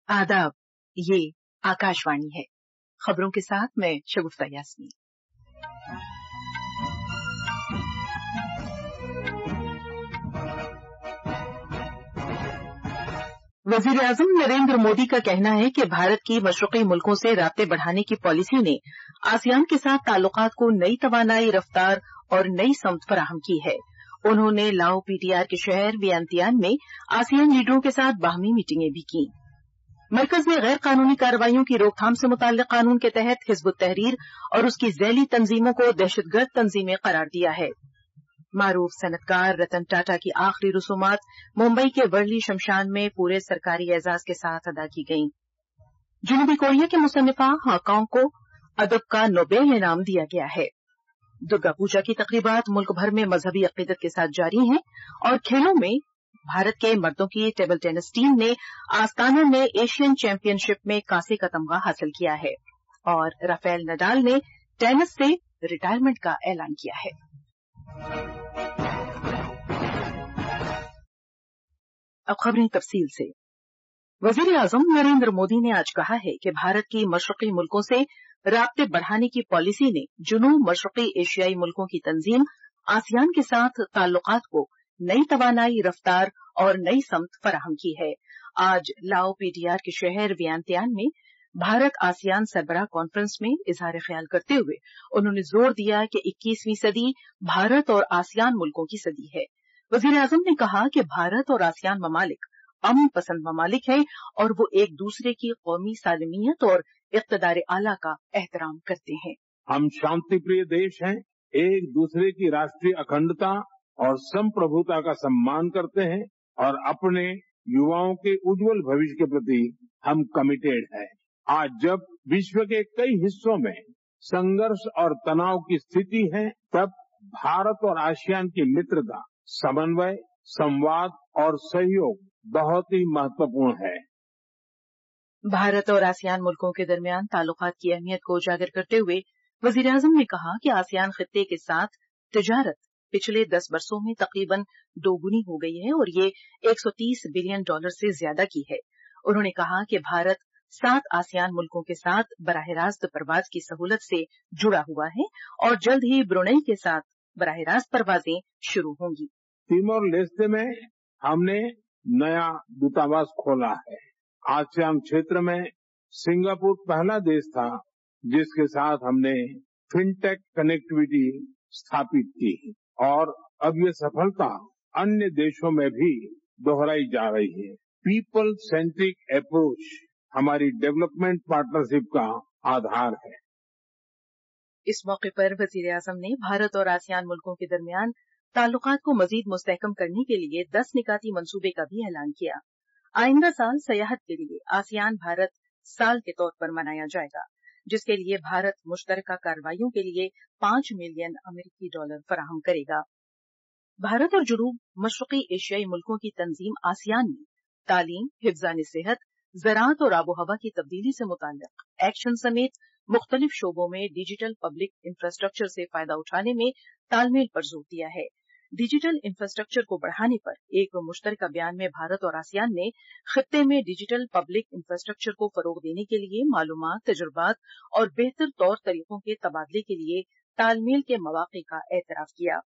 आदाब, ये आकाशवाणी है। खबरों के साथ मैं शगुफ्ता यास्मीन। वज़ीर-ए-आज़म नरेंद्र मोदी का कहना है कि भारत की मशरक़ी मुल्कों से राब्ते बढ़ाने की पॉलिसी ने आसियान के साथ ताल्लुकात को नई तवानाई, रफ्तार और नई समत फराहम की है। उन्होंने लाओ पीटीआर के शहर वियंतियान में आसियान लीडरों के साथ बाहमी मीटिंगें भी की। मरकज ने गैर कानूनी कार्रवाइयों की रोकथाम से मुताल्लिक कानून के तहत हिज़्ब उत-तहरीर और उसकी ज़ैली तंजीमों को दहशतगर्द तंजीमें करार दिया है। मारूफ सनतकार रतन टाटा की आखिरी रसूमात मुंबई के वर्ली शमशान में पूरे सरकारी एजाज के साथ अदा की गईं। जनूबी कोरिया के मुसन्निफा हाकांग को अदब का नोबेल इनाम दिया गया है। दुर्गा पूजा की तकरीबात मुल्क भर में मजहबी अकीदत के साथ जारी हैं और खेलों में भारत के मर्दों की टेबल टेनिस टीम ने आस्ताना में एशियन चैंपियनशिप में कांसे का तमगा हासिल किया है और राफेल नडाल ने टेनिस से रिटायरमेंट का ऐलान किया है। अब खबरें तफसील से। वज़ीर-ए-आज़म नरेंद्र मोदी ने आज कहा है कि भारत की मशरक़ी मुल्कों से राब्ते बढ़ाने की पॉलिसी ने जुनूब मशरक़ी एशियाई मुल्कों की तंजीम आसियान के साथ ताल्लुकात को नई तवानाई, रफ्तार और नई समत फराहम की है। आज लाओ पीटीआर के शहर वियंतियान में भारत आसियान सरबराह कॉन्फ्रेंस में इजहार ख्याल करते हुए उन्होंने जोर दिया कि 21वीं सदी भारत और आसियान मुल्कों की सदी है। वज़ीर-ए-आज़म ने कहा कि भारत और आसियान ममालिक अमन पसंद ममालिक हैं और वो एक दूसरे की कौमी सालमियत और इक़्तिदार आला का एहतराम करते हैं। हम शांति प्रिय देश हैं, एक दूसरे की राष्ट्रीय अखंडता और संप्रभुता का सम्मान करते हैं और अपने युवाओं के उज्जवल भविष्य के प्रति हम कमिटेड हैं। आज जब विश्व के कई हिस्सों में संघर्ष और तनाव की स्थिति है, तब भारत और आसियान की मित्रता, समन्वय, संवाद और सहयोग बहुत ही महत्वपूर्ण है। भारत और आसियान मुल्कों के दरमियान ताल्लुकात की अहमियत को उजागर करते हुए वज़ीर-ए-आज़म ने कहा कि आसियान खित्ते के साथ तिजारत पिछले 10 वर्षों में तकरीबन दोगुनी हो गई है और ये $130 बिलियन से ज्यादा की है। उन्होंने कहा कि भारत 7 आसियान मुल्कों के साथ बराह रास्त परवाज की सहूलत से जुड़ा हुआ है और जल्द ही ब्रुनई के साथ बराह रास्त परवाजें शुरू होंगी। तिमोर लेस्ते में हमने नया दूतावास खोला है। आसियान क्षेत्र में सिंगापुर पहला देश था जिसके साथ हमने फिनटेक कनेक्टिविटी स्थापित की और अब ये सफलता अन्य देशों में भी दोहराई जा रही है। पीपल सेंट्रिक अप्रोच हमारी डेवलपमेंट पार्टनरशिप का आधार है। इस मौके पर वज़ीर-ए-आज़म ने भारत और आसियान मुल्कों के दरमियान ताल्लुकात को मजीद मुस्तहकम करने के लिए 10 निकाती मंसूबे का भी ऐलान किया। आइंदा साल सयाहत के लिए आसियान भारत साल के तौर पर मनाया जाएगा, जिसके लिए भारत मुश्तरका कार्रवाइयों के लिए $5 मिलियन फराहम करेगा। भारत और जुनूब मशरक़ी एशियाई मुल्कों की तंजीम आसियान में तालीम, हिफ्ज़ान सेहत, ज़राअत और आबो हवा की तब्दीली से मुताल्लिक एक्शन समेत मुख्तलिफ शोबों में डिजिटल पब्लिक इंफ्रास्ट्रक्चर से फायदा उठाने में तालमेल पर जोर दिया है। डिजिटल इंफ्रास्ट्रक्चर को बढ़ाने पर एक मुश्तरका बयान में भारत और आसियान ने खित्ते में डिजिटल पब्लिक इंफ्रास्ट्रक्चर को फरोग देने के लिए मालूमात, तजुर्बात और बेहतर तौर तरीकों के तबादले के लिए तालमेल के मौक़े का एतराफ किया।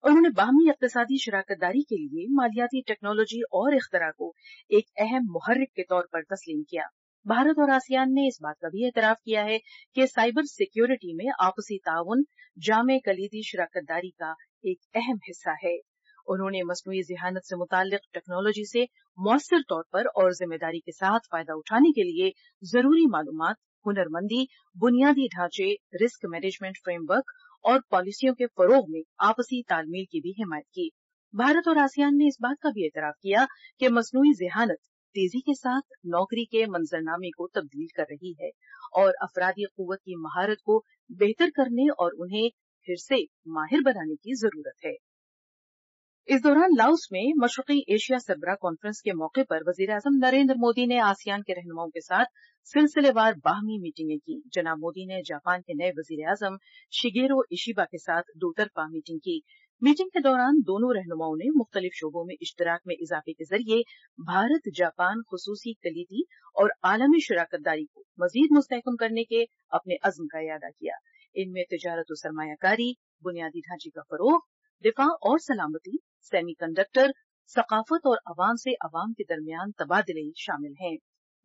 उन्होंने बाहमी इक़्तिसादी शराकतदारी के लिए मालियाती टेक्नोलॉजी और इख्तरा को एक अहम मुहर्रिक के तौर पर तस्लीम किया। भारत और आसियान ने इस बात का भी एतराफ किया है कि साइबर सिक्योरिटी में आपसी ताउन जामे कलीदी शराकतदारी का एक अहम हिस्सा है। उन्होंने मसनूई ज़हानत से मुताल्लिक टेक्नोलॉजी से मौसर तौर पर और जिम्मेदारी के साथ फायदा उठाने के लिए जरूरी मालूमात, हुनरमंदी, बुनियादी ढांचे, रिस्क मैनेजमेंट फ्रेमवर्क और पॉलिसियों के फरोग में आपसी तालमेल की भी हिमायत की। भारत और आसियान ने इस बात का भी एतराफ किया कि मसनूई ज़हानत तेजी के साथ नौकरी के मंजरनामे को तब्दील कर रही है और अफरादी कुव्वत की महारत को बेहतर करने और उन्हें फिर से माहिर बनाने की जरूरत है। इस दौरान लाओस में मशरक़ी एशिया सरबराह कॉन्फ्रेंस के मौके पर वज़ीर-ए-आज़म नरेंद्र मोदी ने आसियान के रहनुमाओं के साथ सिलसिलेवार बाहमी मीटिंगें की। जनाब मोदी ने जापान के नए वज़ीर-ए-आज़म शिगेरो इशिबा के साथ दोतरफा मीटिंग की। मीटिंग के दौरान दोनों रहनुमाओं ने मुख्तलिफ शोबों में इश्तराक में इजाफे के जरिए भारत जापान खुसूसी कलीदी और आलमी शराकतदारी को मजीद मुस्तहकम करने के अपने अज़्म का इयादा किया। इनमें तिजारत और सरमायाकारी, बुनियादी ढांचे का फरोग, दिफा और सलामती, सेमी कंडक्टर, सकाफत और अवाम से अवाम के दरमियान तबादले शामिल हैं।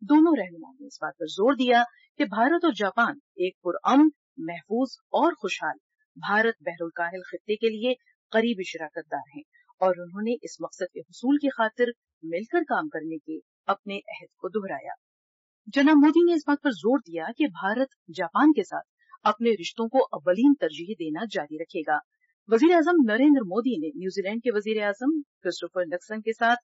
दोनों रहनुमाओं ने इस बात पर जोर दिया कि भारत और जापान एक पुरअमन, महफूज और खुशहाल भारत बहरुल काहिल खित्ते के लिए करीबी शराकतदार हैं और उन्होंने इस मकसद के हुसूल की खातिर मिलकर काम करने के अपने अहद को दोहराया। जनाब मोदी ने इस बात पर जोर दिया कि भारत जापान के साथ अपने रिश्तों को अव्वलीन तरजीह देना जारी रखेगा। वजीर आजम नरेंद्र मोदी ने न्यूजीलैंड के वजीर आजम क्रिस्टोफर लक्सन के साथ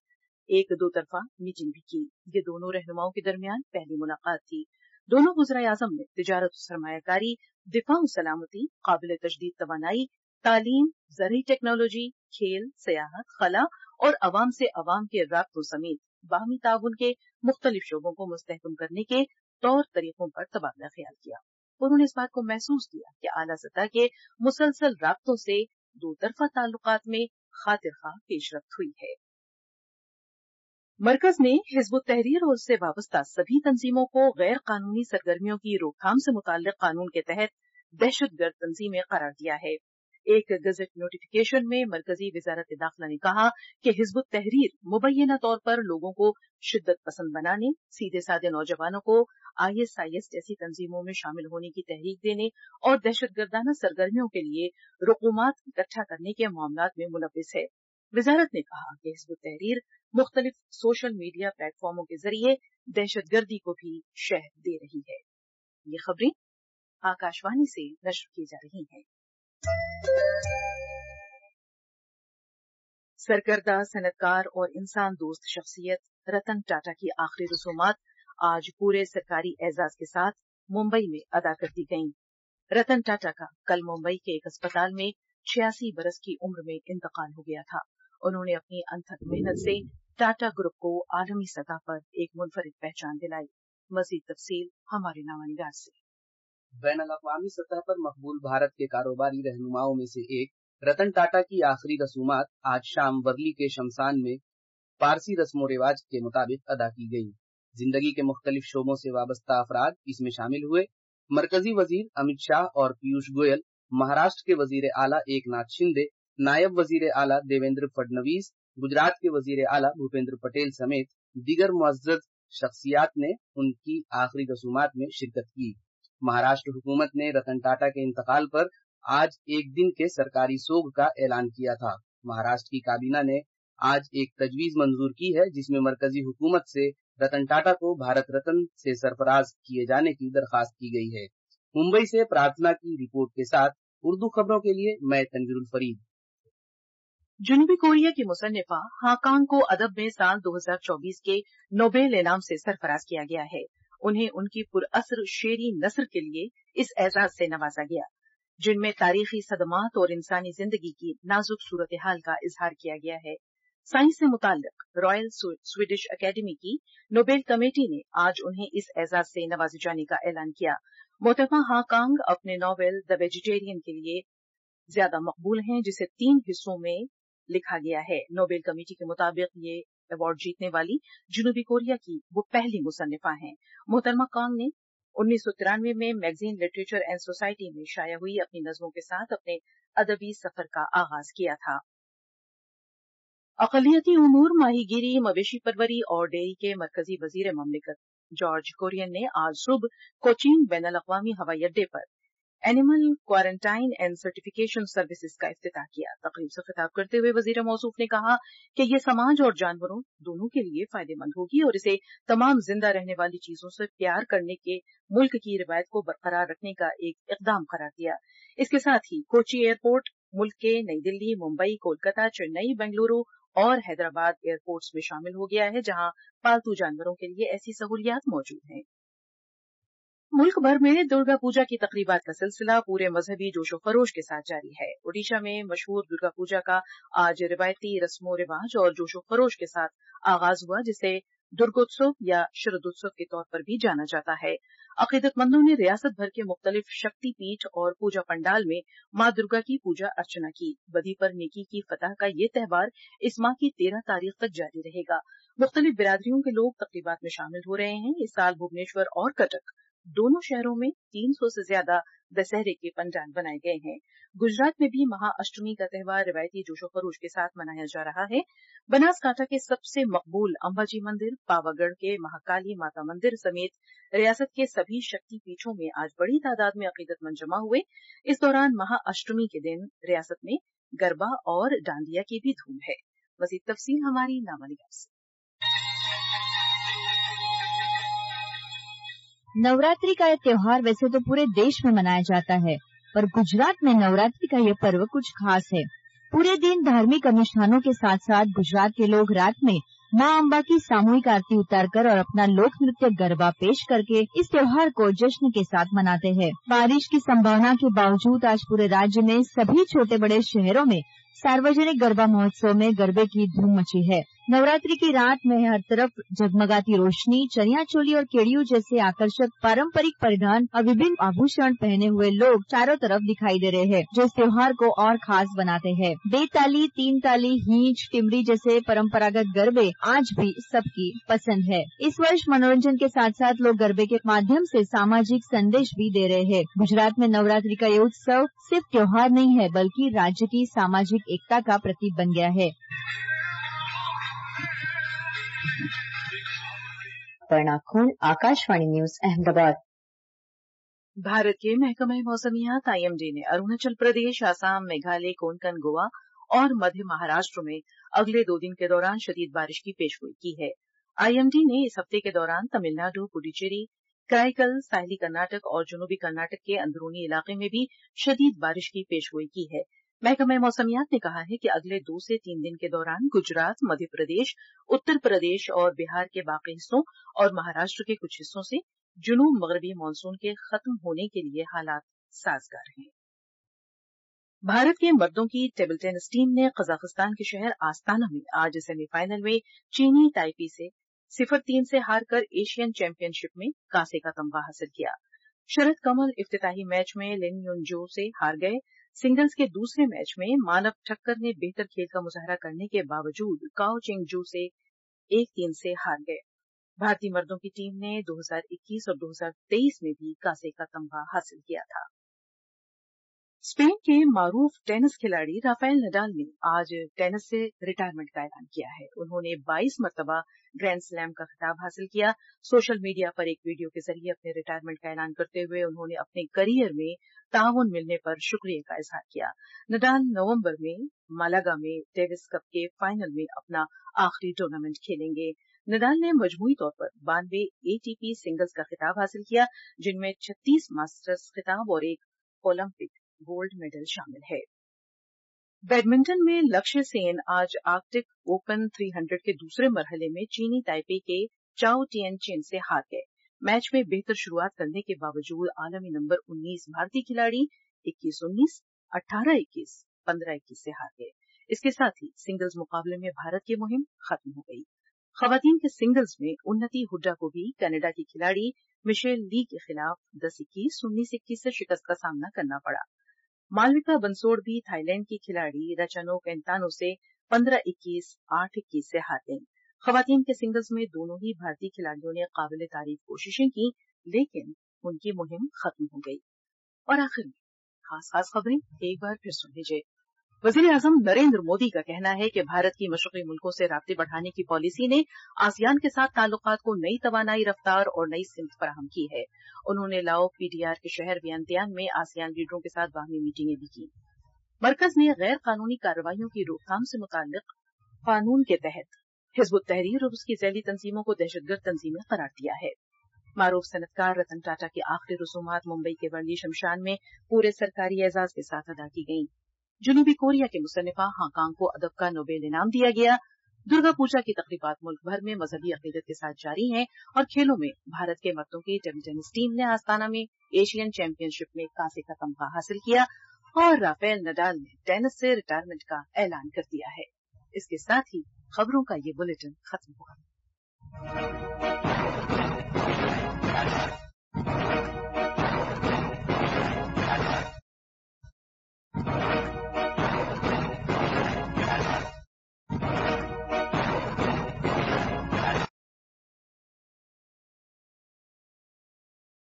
एक दो तरफा मीटिंग भी की। ये दोनों रहनुमाओं के दरमियान पहली मुलाकात थी। दोनों वज़ीर आज़म ने तिजारत, सरमायाकारी, दिफा और सलामती, काबिल तजदीद तवानाई, तालीम, ज़रई टेक्नोलॉजी, खेल, सयाहत, खला और अवाम से अवाम के राब्तों समेत बाहमी ताउन के मुख्तलिफ शोबों को मुस्तहकम करने के तौर तरीकों पर तबादला ख्याल किया। उन्होंने इस बात को महसूस किया कि आला सतह के मुसलसल राब्तों से दो तरफा ताल्लुकात में खातिर खा पेशरफ्त हुई है। मरकज ने हिज़्ब तहरीर और उससे वाबस्ता सभी तंजीमों को गैर कानूनी सरगर्मियों की रोकथाम से मुताल्लिक कानून के तहत दहशतगर्द तंजीमें करार दिया है। एक गजट नोटिफिकेशन में मरकजी वजारत दाखिला ने कहा कि हिज़्ब तहरीर मुबैना तौर पर लोगों को शिद्दत पसंद बनाने, सीधे साधे नौजवानों को ISIS जैसी तंजीमों में शामिल होने की तहरीक देने और दहशतगर्दाना सरगर्मियों के लिए रुकूमात इकट्ठा करने के मामलात में मुलव्विस है। वजारत ने कहा कि हिज़्ब तहरीर मुख्तलिफ सोशल मीडिया प्लेटफॉर्मों के जरिए दहशतगर्दी को भी शह दे रही है। ये खबरें आकाशवाणी से नश्र की जा रही हैं। सरकर्दा सनतकार और इंसान दोस्त शख्सियत रतन टाटा की आखिरी रसूमात आज पूरे सरकारी एजाज के साथ मुंबई में अदा कर दी गईं। रतन टाटा का कल मुंबई के एक अस्पताल में 86 बरस की उम्र में इंतकाल हो गया था। उन्होंने अपनी अनथक मेहनत से टाटा ग्रुप को आलमी सतह पर एक मुनफरिद पहचान दिलाई। मजीद तफसील हमारे नामानिगार से। बैनुल-अक़वामी सतह पर मकबूल भारत के कारोबारी रहनुमाओं में से एक रतन टाटा की आखिरी रसूमात आज शाम वर्ली के शमशान में पारसी रस्मो रिवाज के मुताबिक अदा की गई। जिंदगी के मुख्तलिफ शोबों से वाबस्ता अफराद इसमें शामिल हुए। मरकजी वजीर अमित शाह और पीयूष गोयल, महाराष्ट्र के वजीर आला एकनाथ शिंदे, नायब वजीर आला देवेंद्र फडणवीस, गुजरात के वजीर आला भूपेंद्र पटेल समेत दीगर मुअज़्ज़ज़ शख्सियात ने उनकी आखिरी रसूमात में शिरकत की। महाराष्ट्र हुकूमत ने रतन टाटा के इंतकाल पर आज एक दिन के सरकारी सोग का ऐलान किया था। महाराष्ट्र की काबीना ने आज एक तजवीज मंजूर की है जिसमें मरकजी हुकूमत से रतन टाटा को भारत रत्न से सरफराज किए जाने की दरखास्त की गई है। मुंबई से प्रार्थना की रिपोर्ट के साथ उर्दू खबरों के लिए मैं तनवीरुल फरीद। जनूबी कोरिया की मुसन्निफा हाकांग को अदब में साल 2024 के नोबेल इनाम से सरफराज किया गया है। उन्हें उनकी पुरअसर शेरी नस्र के लिए इस एजाज से नवाजा गया, जिनमें तारीखी सदमात और इंसानी जिंदगी की नाजुक सूरत हाल का इजहार किया गया है। साइंस से मुताल्लिक रॉयल स्वीडिश अकेडमी की नोबेल कमेटी ने आज उन्हें इस एजाज से नवाजे जाने का ऐलान किया। मोहतरमा हाकांग अपने नॉवेल द वेजिटेरियन के लिए ज्यादा मकबूल हैं, जिसे 3 हिस्सों में लिखा गया है। नोबेल कमेटी के मुताबिक ये अवार्ड जीतने वाली जनूबी कोरिया की वो पहली मुसन्निफा हैं। मोहतरमा कांग ने 1993 में मैगजीन लिटरेचर एंड सोसाइटी में शाया हुई अपनी नज़मों के साथ अपने अदबी सफर का आगाज किया था। अक़लियती उमूर, माहीगीरी, मवेशी परवरी और डेयरी के मरकजी वजीर ममलिकत जॉर्ज कुरियन ने आज सुबह कोचीन बैनुल-अक़वामी हवाई अड्डे पर animal quarantine and certification services का इफ्तिताह किया। तकरीब से खिताब करते हुए वजीर मौसूफ ने कहा कि ये समाज और जानवरों दोनों के लिए फायदेमंद होगी और इसे तमाम जिंदा रहने वाली चीजों से प्यार करने के मुल्क की रिवायत को बरकरार रखने का एक इकदाम करार दिया। इसके साथ ही कोची एयरपोर्ट मुल्क के नई दिल्ली, मुंबई, कोलकाता, चेन्नई, बेंगलुरु और हैदराबाद एयरपोर्ट्स में शामिल हो गया है, जहां पालतू जानवरों के लिए ऐसी सहूलियात मौजूद हैं। मुल्क भर में दुर्गा पूजा की तकरीबात का सिलसिला पूरे मजहबी जोशो खरोश के साथ जारी है। ओडिशा में मशहूर दुर्गा पूजा का आज रिवायती रस्मो रिवाज और जोशो खरोश के साथ आगाज हुआ, जिसे दुर्गोत्सव या शरदोत्सव के तौर पर भी जाना जाता है। अकीदतमंदों ने रियासत भर के मुख्तलिफ शक्ति पीठ और पूजा पंडाल में मां दुर्गा की पूजा अर्चना की। बदी पर नेकी की फतह का ये त्यौहार इस माह की 13 तारीख तक जारी रहेगा। मुख्तलिफ बिरादरियों के लोग तकरीबात में शामिल हो रहे हैं। इस साल भुवनेश्वर और कटक दोनों शहरों में 300 से ज्यादा दशहरे के पंडाल बनाए गए हैं। गुजरात में भी महाअष्टमी का त्यौहार रिवायती जोशो खरोश के साथ मनाया जा रहा है। बनासकांठा के सबसे मकबूल अंबाजी मंदिर, पावागढ़ के महाकाली माता मंदिर समेत रियासत के सभी शक्ति पीठों में आज बड़ी तादाद में अकीदतमंद जमा हुए। इस दौरान महाअष्टमी के दिन रियासत में गरबा और डांडिया की भी धूम है। मजीद तफसील हमारी नामानिगार से। नवरात्रि का यह त्योहार वैसे तो पूरे देश में मनाया जाता है, पर गुजरात में नवरात्रि का यह पर्व कुछ खास है। पूरे दिन धार्मिक अनुष्ठानों के साथ साथ गुजरात के लोग रात में मां अम्बा की सामूहिक आरती उतारकर और अपना लोक नृत्य गरबा पेश करके इस त्योहार को जश्न के साथ मनाते हैं। बारिश की संभावना के बावजूद आज पूरे राज्य में सभी छोटे बड़े शहरों में सार्वजनिक गरबा महोत्सव में गरबे की धूम मची है। नवरात्रि की रात में हर तरफ जगमगाती रोशनी, चनिया चोली और केड़ियों जैसे आकर्षक पारंपरिक परिधान और विभिन्न आभूषण पहने हुए लोग चारों तरफ दिखाई दे रहे हैं, जो इस त्योहार को और खास बनाते हैं। बेताली, तीन ताली, हींच, टिमरी जैसे परंपरागत गरबे आज भी सबकी पसंद है। इस वर्ष मनोरंजन के साथ साथ लोग गरबे के माध्यम से सामाजिक संदेश भी दे रहे हैं। गुजरात में नवरात्रि का ये उत्सव सिर्फ त्योहार नहीं है, बल्कि राज्य की सामाजिक एकता का प्रतीक बन गया है। पर्णा खून, आकाशवाणी न्यूज, अहमदाबाद। भारत के महकमा मौसमियात आईएमडी ने अरुणाचल प्रदेश, आसाम, मेघालय, कोंकण, गोवा और मध्य महाराष्ट्र में अगले 2 दिन के दौरान शदीद बारिश की पेशगोई की है। आईएमडी ने इस हफ्ते के दौरान तमिलनाडु, पुडुचेरी, कराईकल, साहिली कर्नाटक और जनूबी कर्नाटक के अंदरूनी इलाके में भी शदीद बारिश की पेशगोई की है। महकमा मौसमियात ने कहा है कि अगले 2 से 3 दिन के दौरान गुजरात, मध्य प्रदेश, उत्तर प्रदेश और बिहार के बाकी हिस्सों और महाराष्ट्र के कुछ हिस्सों से जुनूब मगरबी मानसून के खत्म होने के लिए हालात साजगार हैं। भारत के मर्दों की टेबल टेनिस टीम ने कजाकिस्तान के शहर आस्ताना में आज सेमीफाइनल में चीनी ताइपी से 0-3 से हारकर एशियन चैंपियनशिप में कांसे का तमगा हासिल किया। शरद कमल इफ्तिताही मैच में लिन युनजो से हार गए। सिंगल्स के दूसरे मैच में मानव ठक्कर ने बेहतर खेल का मुजाहरा करने के बावजूद काओ चिंगजू से 1-3 से हार गए। भारतीय मर्दों की टीम ने 2021 और 2023 में भी कांसे का तमगा हासिल किया था। स्पेन के मारूफ टेनिस खिलाड़ी राफेल नडाल ने आज टेनिस से रिटायरमेंट का ऐलान किया है। उन्होंने 22 मरतबा ग्रैंड स्लैम का खिताब हासिल किया। सोशल मीडिया पर एक वीडियो के जरिए अपने रिटायरमेंट का ऐलान करते हुए उन्होंने अपने करियर में ताउन मिलने पर शुक्रिया का इजहार किया। नडाल नवंबर में मालागा में डेविस कप के फाइनल में अपना आखिरी टूर्नामेंट खेलेंगे। नडाल ने मजमूई तौर पर 92 एटीपी सिंगल्स का खिताब हासिल किया, जिनमें 36 मास्टर्स खिताब और एक ओलंपिक गोल्ड मेडल शामिल है। बैडमिंटन में लक्ष्य सेन आज आर्कटिक ओपन 300 के दूसरे मरहले में चीनी ताइपे के चाओ टियन चिन से हार गए। मैच में बेहतर शुरुआत करने के बावजूद आलमी नंबर 19 भारतीय खिलाड़ी 21-19, 18-21, 15-21 से हार गए। इसके साथ ही सिंगल्स मुकाबले में भारत की मुहिम खत्म हो गई। खवातीन के सिंगल्स में उन्नति हुड्डा को भी कनाडा की खिलाड़ी मिशेल ली के खिलाफ 10-21, 19-21 से शिकस्त का सामना करना पड़ा। मालविका बंसोड़ भी थाईलैंड की खिलाड़ी रचनो केंतानो से 15-21, 8-21 से हार गईं। खवातीन के सिंगल्स में दोनों ही भारतीय खिलाड़ियों ने काबिले तारीफ कोशिशें की, लेकिन उनकी मुहिम खत्म हो गई। और आखिर में खास खबरें एक बार फिर सुन लीजिए। वजीर आजम नरेंद्र मोदी का कहना है कि भारत की मशरकी मुल्कों से राब्ते बढ़ाने की पॉलिसी ने आसियान के साथ ताल्लुकात को नई तवानाई, रफ्तार और नई सिमत फराहम की है। उन्होंने लाओ पीडीआर के शहर वियंतियान में आसियान लीडरों के साथ बाहमी मीटिंगें भी की। मरकज ने गैर कानूनी कार्रवाइयों की रोकथाम से मुताल्लिक कानून के तहत हिजबुत तहरीर और उसकी जैली तंजीमों को दहशतगर्द तंजीमें करार दिया है। मारूफ सनतकार रतन टाटा की आखिरी रसूमात मुंबई के वर्ली शमशान में पूरे सरकारी एजाज के साथ अदा की गईं। जनूबी कोरिया के मुसन्निफा हांगकांग को अदब का नोबेल इनाम दिया गया। दुर्गा पूजा की तकरीबात मुल्क भर में मजहबी अकीदत के साथ जारी हैं। और खेलों में भारत के मर्दों की टेबल टेनिस टीम ने आस्ताना में एशियन चैंपियनशिप में कांसे का तमगा हासिल किया और राफेल नडाल ने टेनिस से रिटायरमेंट का ऐलान कर दिया है। इसके साथ ही खबरों का ये बुलेटिन खत्म हुआ।